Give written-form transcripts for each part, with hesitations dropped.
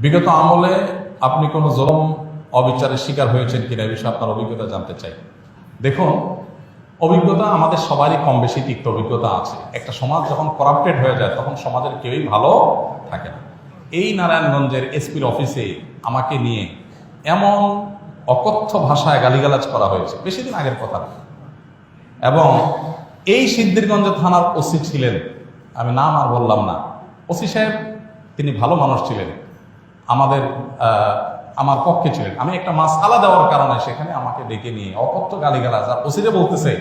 বিগত আমলে আপনি কোনো জুলুম অবিচারের শিকার হয়েছেন কিনা এই বিষয়ে আপনার অভিজ্ঞতা জানতে চাই। দেখুন, অভিজ্ঞতা আমাদের সবারই কম বেশি তিক্ত অভিজ্ঞতা আছে। একটা সমাজ যখন করাপ্টেড হয়ে যায় তখন সমাজের কেউই ভালো থাকে না। এই নারায়ণগঞ্জের এসপির অফিসে আমাকে নিয়ে এমন অকথ্য ভাষায় গালিগালাজ করা হয়েছে, বেশি দিন আগের কথা। এবং এই সিদ্ধিরগঞ্জ থানার ওসি ছিলেন, আমি নাম আর বললাম না, ওসি সাহেব তিনি ভালো মানুষ ছিলেন, আমার পক্ষে ছিলেন। আমি একটা মাসআলা দেওয়ার কারণে সেখানে আমাকে ডেকে নিয়ে অকথ্য গালিগালাজ, আর ওসিরে বলতেছে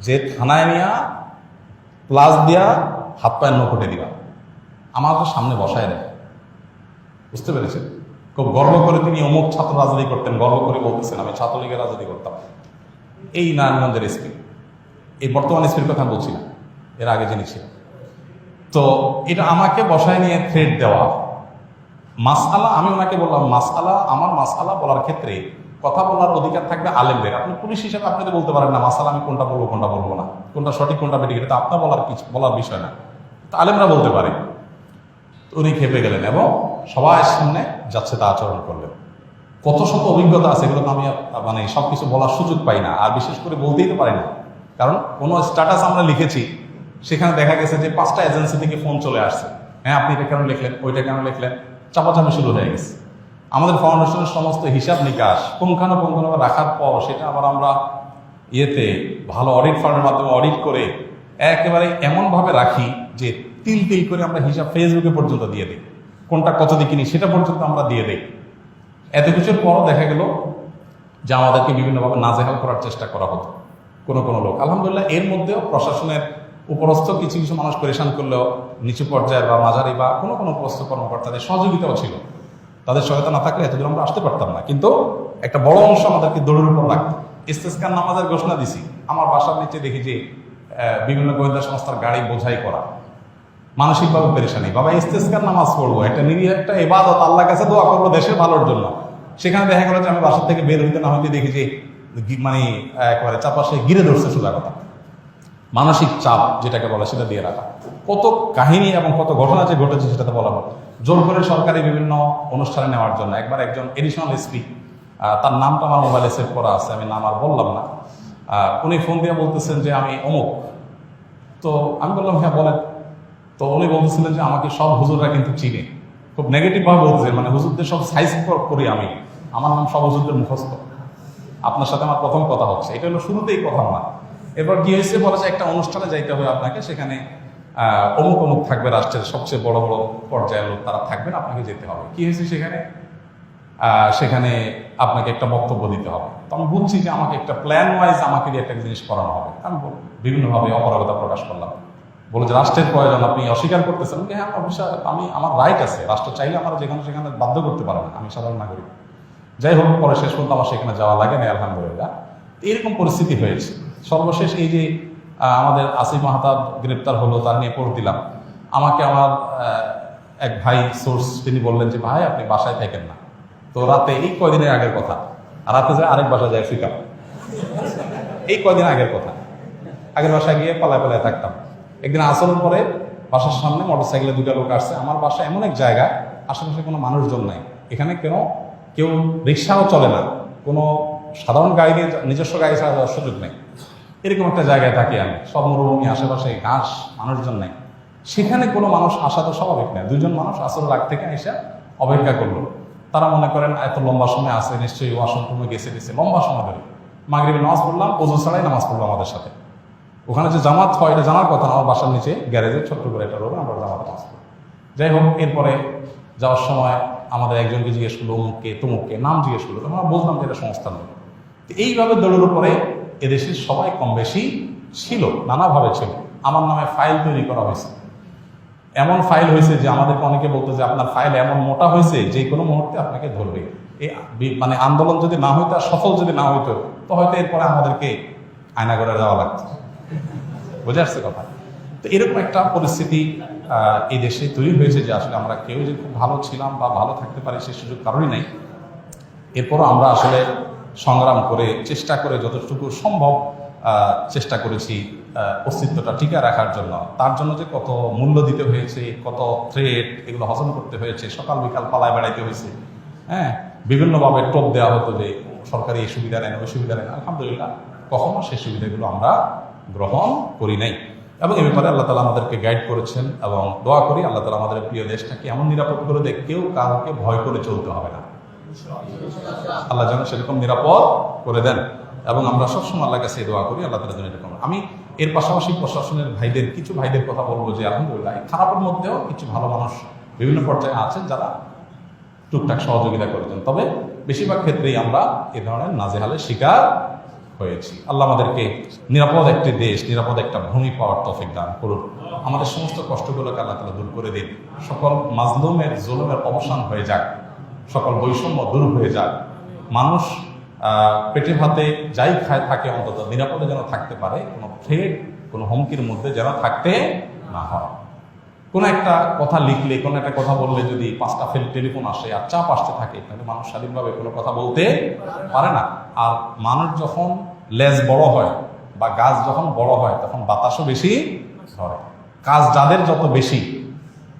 যে থানায় নিয়া প্লাস দিয়া হাত পায়ের নখটে দিবা, আমার তো সামনে বসায় দেয়। বুঝতে পেরেছেন? খুব গর্ব করে তিনি অমুক ছাত্র রাজনীতি করতেন, গর্ব করে বলতেছেন আমি ছাত্রলীগের রাজনীতি করতাম। এই নারায়ণগঞ্জের এসপি, এই বর্তমান এসপির কথা বলছি না, এর আগে যিনি ছিলেন। তো এটা আমাকে বসায় নিয়ে থ্রেট দেওয়া। মাসআলা, আমি ওনাকে বললাম মাসআলা, আমার মাসআলা বলার ক্ষেত্রে কথা বলার অধিকার থাকবে আলেমদের। আপনি পুলিশ হিসেবে আপনি তো বলতে পারেন না মাসআলা আমি কোনটা বলবো কোনটা বলবো না, কোনটা সঠিক কোনটা বেঠিক, এটা আপনার বলার বিষয় না, তো আলেমরা বলতে পারে। উনি খেপে গেলেন এবং সবার সামনে যাচ্ছে তা আচরণ করলেন। কত শত অভিজ্ঞতা আছে, এগুলো তো আমি সবকিছু বলার সুযোগ পাই না, আর বিশেষ করে বলতেই তো পারি না। কারণ কোনো স্ট্যাটাস আমরা লিখেছি, সেখানে দেখা গেছে যে 5টা এজেন্সি থেকে ফোন চলে আসছে, হ্যাঁ আপনি এটা কেন লিখলেন, ওইটা কেন লিখলেন, চাপাচাপি শুরু হয়ে গেছে। আমাদের ফাউন্ডেশনের সমস্ত হিসাব নিকাশ পুঙ্খানুপুঙ্খভাবে রাখার পর সেটা আবার আমরা ভালো অডিট ফার্মের মাধ্যমে অডিট করে একেবারে এমনভাবে রাখি যে তিল তিল করে আমরা হিসাব ফেসবুকে পর্যন্ত দিয়ে দিই, কোনটা কত দিয়ে কিনি সেটা পর্যন্ত আমরা দিয়ে দিই। এত কিছুর পরও দেখা গেল যে আমাদেরকে বিভিন্নভাবে নাজেহাল করার চেষ্টা করা হতো কোনো লোক। আলহামদুলিল্লাহ এর মধ্যেও প্রশাসনের উপরস্থ কিছু কিছু মানুষ পরেশান করলেও নিচু পর্যায়ের বা মাঝারি বা কোনো উপরস্থ কর্মকর্তাদের সহযোগিতাও ছিল। তাদের সহায়তা না থাকলে এতদূর আমরা আসতে পারতাম না। কিন্তু একটা বড় অংশ আমাদেরকে দৌড়ের উপর রাখতো। ইস্তেসকার নামাজের ঘোষণা দিছি, আমার বাসার নিচে দেখি যে বিভিন্ন গোয়েন্দা সংস্থার গাড়ি বোঝাই করা, মানসিকভাবে পেরেশানি। বাবা ইস্তেসকার নামাজ পড়বো, একটা নিরীহ একটা ইবাদত, আল্লাহর কাছে দোয়া করবো দেশের ভালোর জন্য। সেখানে দেখা গেল যে আমি বাসার থেকে বের হইতে না হইতে দেখি যে একেবারে চারপাশে ঘিরে ধরছে। সোজা কথা, মানসিক চাপ যেটাকে বলে সেটা দিয়ে রাখা। কত কাহিনী এবং কত ঘটনা যে ঘটেছে সেটাতে বলা হয়। জোর করে সরকারি বিভিন্ন অনুষ্ঠানে নেওয়ার জন্য একবার একজন এডিশনাল এসপি, তার নামটা আমার মোবাইলে সেভ করা আছে, আমি নাম আর বললাম না, উনি ফোন দিয়ে বলতেছেন যে আমি অমুক। তো আমি বললাম হ্যাঁ বলেন। তো উনি বলতেছিলেন যে আমাকে সব হুজুররা কিন্তু চিনে, খুব নেগেটিভভাবে বলতেছেন, হুজুরদের সব সাইজ করি আমি, আমার নাম সব হুজুরদের মুখস্থ, আপনার সাথে আমার প্রথম কথা হচ্ছে। এটা হলো শুরুতেই কথা না। এরপর কি হয়েছে বলা যায় একটা অনুষ্ঠানে যাইতে হবে আপনাকে, সেখানে অমুক থাকবে, রাষ্ট্রের সবচেয়ে বড় পর্যায়ের লোক তারা থাকবেন, আপনাকে যেতে হবে। কি হয়েছে সেখানে আপনাকে একটা বক্তব্য দিতে হবে। তো আমি বুঝছি যে আমাকে একটা প্ল্যান ওয়াইজ আমাকে দিয়ে একটা জিনিস করানো হবে। আমি বিভিন্নভাবে অপারগতা প্রকাশ করলাম, বলে যে রাষ্ট্রের প্রয়োজন আপনি অস্বীকার করতেছেন। হ্যাঁ আমার রাইট আছে, রাষ্ট্র চাইলে আমার সেখানে বাধ্য করতে পারে না, আমি সাধারণ নাগরিক। যাই হোক, পরে শেষ পর্যন্ত আমার সেখানে যাওয়া লাগে না আলহামদুলিল্লাহ। এরকম পরিস্থিতি হয়েছে। সর্বশেষ এই যে আমাদের আসিফ মাহতাব গ্রেপ্তার হলো, তার নিয়ে পড়ে দিলাম। আমাকে আমার এক ভাই সোর্স তিনি বললেন যে ভাই আপনি বাসায় থাকেন না। তো রাতে, এই কয়দিনের আগের কথা, রাতে যায় আরেক বাসায় যায় ফিকা, এই কয়দিন আগের কথা, আগের বাসায় গিয়ে পালায় থাকতাম। একদিন আসরের পরে বাসার সামনে মোটরসাইকেলে 2টা লোক আসছে। আমার বাসা এমন এক জায়গায় আশেপাশে কোনো মানুষজন নাই, এখানে কেউ রিক্সাও চলে না, কোনো সাধারণ গাড়ি নিয়ে নিজস্ব গাড়ি ছাড়া যাওয়ার সুযোগ নেই। এরকম একটা জায়গায় থাকি আমি, সব মরুভূমি, আশেপাশে ঘাস, মানুষজন নাই। সেখানে কোনো মানুষ আসা তো স্বাভাবিক নয়। 2জন মানুষ আসরের আগ থেকে এসে অপেক্ষা করলো। তারা মনে করেন এত লম্বা সময় আছে, নিশ্চয়ই ওয়াশরুম রুমে গেছে লম্বা সময় ধরে। মাগরিবের নামাজ পড়লাম, ওযু ছাড়াই নামাজ পড়লো আমাদের সাথে। ওখানে যে জামাত হয় এটা জানার কথা না, আমার বাসার নিচে গ্যারেজে ছোট্ট করে একটা রোড, আমরা জামাত নামাজ পড়ি। যাই হোক, এরপরে যাওয়ার সময় আমাদের একজনকে জিজ্ঞেস করলো অমুককে তমুককে, নাম জিজ্ঞেস করলো, আমরা বুঝলাম যে এটা সংস্থার লোক। এইভাবে দৌড়ের উপরে এদেশের সবাই কম বেশি ছিল, নানাভাবে ছিল। আমার নামে ফাইল তৈরি করা হয়েছে, এমন ফাইল হয়েছে যে আমাদেরকে অনেকে বলতো যে আপনার ফাইল এমন মোটা হয়েছে যে কোনো মুহূর্তে আপনাকে ধরবে। এই আন্দোলন যদি না হইতো, আর সফল যদি না হইতো, তো হয়তো এরপরে আমাদেরকে আয়নাগড়ে যাওয়া লাগতো। বুঝে আসছে কথা? তো এরকম একটা পরিস্থিতি এই দেশে তৈরি হয়েছে যে আসলে আমরা কেউ যে খুব ভালো ছিলাম বা ভালো থাকতে পারি সে সুযোগ কারণই নাই। এরপরও আমরা আসলে সংগ্রাম করে চেষ্টা করে যতটুকু সম্ভব চেষ্টা করেছি অস্তিত্বটা টিকে রাখার জন্য। তার জন্য যে কত মূল্য দিতে হয়েছে, কত থ্রেট, এগুলো হজম করতে হয়েছে, সকাল বিকাল পালায় বেড়াইতে হয়েছে, হ্যাঁ, বিভিন্নভাবে টোপ দেওয়া হতো যে সরকারি এই সুবিধা নেন, ওই সুবিধা নেন। আলহামদুলিল্লাহ কখনো সেই সুবিধাগুলো আমরা গ্রহণ করি নাই, এবং এ ব্যাপারে আল্লাহ তালা আমাদেরকে গাইড করেছেন। এবং দোয়া করি আল্লাহ তালা আমাদের প্রিয় দেশটাকে এমন নিরাপদ করে দেয়, কেউ কাউকে ভয় করে চলতে হবে না। আল্লাহ যেন সেরকম নিরাপদ করে দেন, এবং আমরা সবসময় আল্লাহর কাছে দোয়া করি আল্লাহ তালা যেন এরকম। আমি এর পাশাপাশি প্রশাসনের ভাইদের, কিছু ভাইদের কথা বলবো যে আলহামদুলিল্লাহ খারাপের মধ্যেও কিছু ভালো মানুষ বিভিন্ন পর্যায়ে আছেন যারা টুকটাক সহযোগিতা করেছেন, তবে বেশিরভাগ ক্ষেত্রেই আমরা এ ধরনের নাজেহালের শিকার হয়েছি। আল্লাহ আমাদেরকে নিরাপদ একটি দেশ, নিরাপদ একটা ভূমি পাওয়ার তৌফিক দান করুন। আমাদের সমস্ত কষ্টগুলোকে আল্লাহ তাআলা দূর করে দিন। সকল মাজলুমের জুলুমের অবসান হয়ে যাক, সকল বৈষম্য দূর হয়ে যাক। মানুষ পেটে ভাতে যাই খায় থাকে অন্তত নিরাপদে যেন থাকতে পারে, কোনো থ্রেট, কোনো হুমকির মধ্যে যেন থাকতে না হয়। কোনো একটা কথা লিখলে, কোনো একটা কথা বললে যদি 5টা টেলিফোন আসে আর চাপ আসতে থাকে, তাহলে মানুষ স্বাধীনভাবে কোনো কথা বলতে পারে না। আর মানুষ যখন লেজ বড় হয় বা গাছ যখন বড় হয়, তখন বাতাসও বেশি ধরে। কাজ যাদের যত বেশি,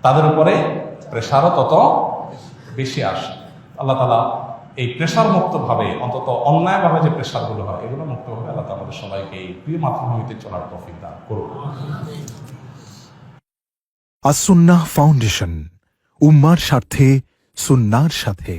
তাদের উপরে প্রেশারও তত বেশি আসে। আল্লাহ তাআলা এই প্রেশার মুক্তভাবে, অন্তত অন্যায়ভাবে যে প্রেশারগুলো হয়, এগুলো মুক্তভাবে আল্লাহ তাআলা আমাদের সবাইকে এই প্রিয় মাতৃভূমিতে চলার তৌফিক দান করুন। আসুন্নাহ ফাউন্ডেশন, উম্মার স্বার্থে সুন্নাহর সাথে।